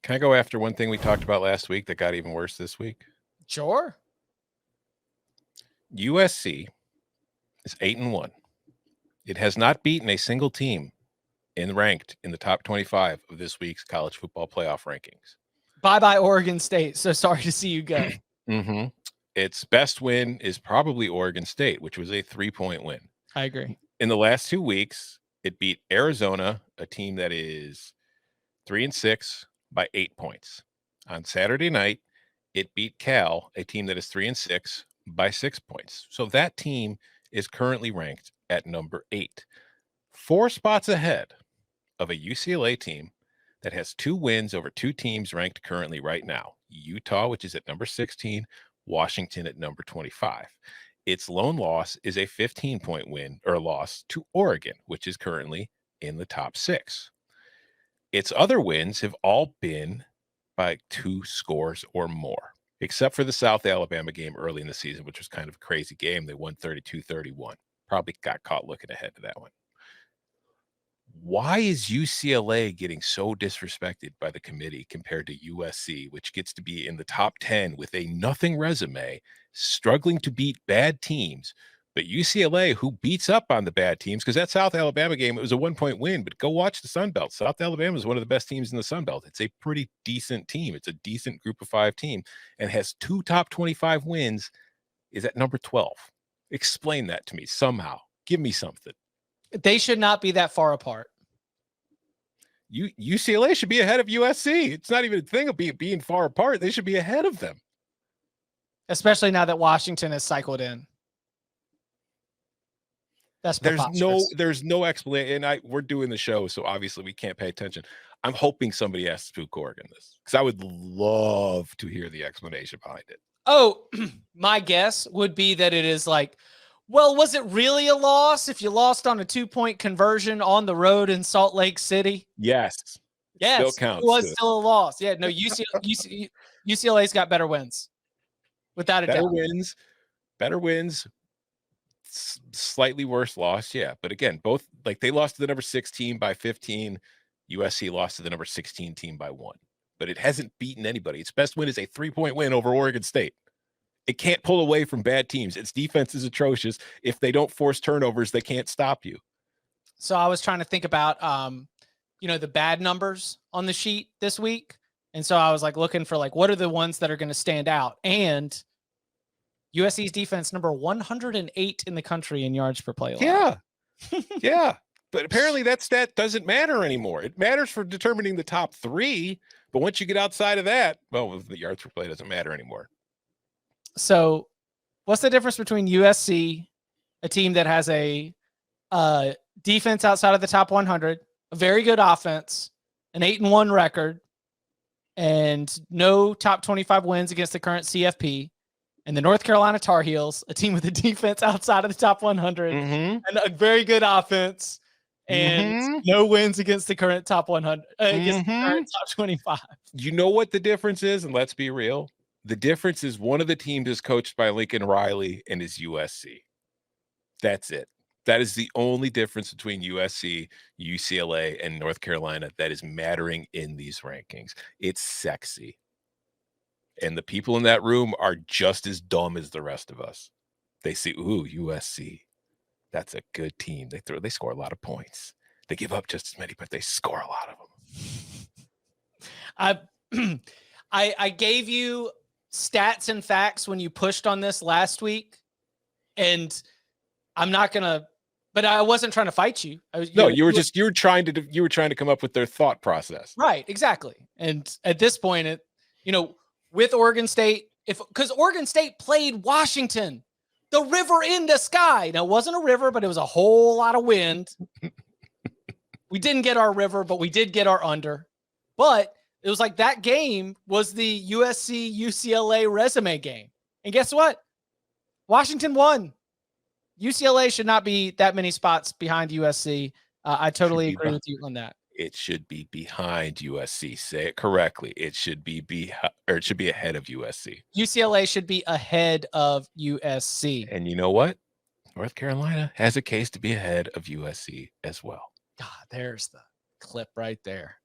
Can I go after one thing we talked about last week that got even worse this week? Sure. USC is 8-1. It has not beaten a single team ranked in the top 25 of this week's college football playoff rankings. Bye-bye, Oregon State. So sorry to see you go. Mm-hmm. Its best win is probably Oregon State, which was a 3-point win. I agree. In the last 2 weeks, it beat Arizona, a team that is 3-6, by 8 points. On Saturday night, it beat Cal, a team that is 3-6, by 6 points. So that team is currently ranked at number 8, 4 spots ahead of a UCLA team that has 2 wins over 2 teams ranked currently right now. Utah, which is at number 16, Washington at number 25. Its lone loss is a 15-point win or loss to Oregon, which is currently in the top 6. Its other wins have all been by 2 scores or more, except for the South Alabama game early in the season, which was kind of a crazy game. They won 32-31. Probably got caught looking ahead to that one. Why is UCLA getting so disrespected by the committee compared to USC, which gets to be in the top 10 with a nothing resume, struggling to beat bad teams? But UCLA, who beats up on the bad teams, because that South Alabama game, it was a 1-point win, but go watch the Sun Belt. South Alabama is one of the best teams in the Sun Belt. It's a pretty decent team. It's a decent group of 5 team and has 2 top 25 wins, is at number 12. Explain that to me somehow. Give me something. They should not be that far apart. UCLA should be ahead of USC. It's not even a thing of being far apart. They should be ahead of them. Especially now that Washington has cycled in. That's there's no explanation. And we're doing the show, so obviously we can't pay attention. I'm hoping somebody asks Spook Oregon this, because I would love to hear the explanation behind it. Oh, my guess would be that it is like, well, was it really a loss if you lost on a 2-point conversion on the road in Salt Lake City? Yes. Yes, still counts, it was still a loss. Yeah, no, UCLA's got better wins. Without a doubt. Better wins, slightly worse loss, yeah. But again, both, like, they lost to the number 6 team by 15. USC lost to the number 16 team by 1. But it hasn't beaten anybody. Its best win is a 3-point win over Oregon State. It can't pull away from bad teams. Its defense is atrocious. If they don't force turnovers, they can't stop you. So I was trying to think about, the bad numbers on the sheet this week. And so I was like looking for what are the ones that are going to stand out? And USC's defense number 108 in the country in yards per play. Yeah. Yeah. But apparently that stat doesn't matter anymore. It matters for determining the top 3. But once you get outside of that, well, the yards per play doesn't matter anymore. So what's the difference between USC, a team that has a defense outside of the top 100, a very good offense, an 8-1 record, and no top 25 wins against the current CFP, and the North Carolina Tar Heels, a team with a defense outside of the top 100 and a very good offense, and no wins against the current top 100, against the current top 25. You know what the difference is? And let's be real. The difference is one of the teams is coached by Lincoln Riley and is USC. That's it. That is the only difference between USC, UCLA, and North Carolina that is mattering in these rankings. It's sexy. And the people in that room are just as dumb as the rest of us. They see, ooh, USC. That's a good team. They score a lot of points. They give up just as many, but they score a lot of them. I gave you stats and facts when you pushed on this last week, and I'm not gonna. But I wasn't trying to fight you. You were trying to come up with their thought process. Right, exactly. And at this point, with Oregon State, because Oregon State played Washington, the river in the sky. Now, it wasn't a river, but it was a whole lot of wind. We didn't get our river, but we did get our under. But it was like that game was the USC UCLA resume game. And guess what? Washington won. UCLA should not be that many spots behind USC. I totally agree with you on that. It should be behind USC. Say it correctly. It should be ahead of USC. UCLA should be ahead of USC. And you know what? North Carolina has a case to be ahead of USC as well. God, there's the clip right there.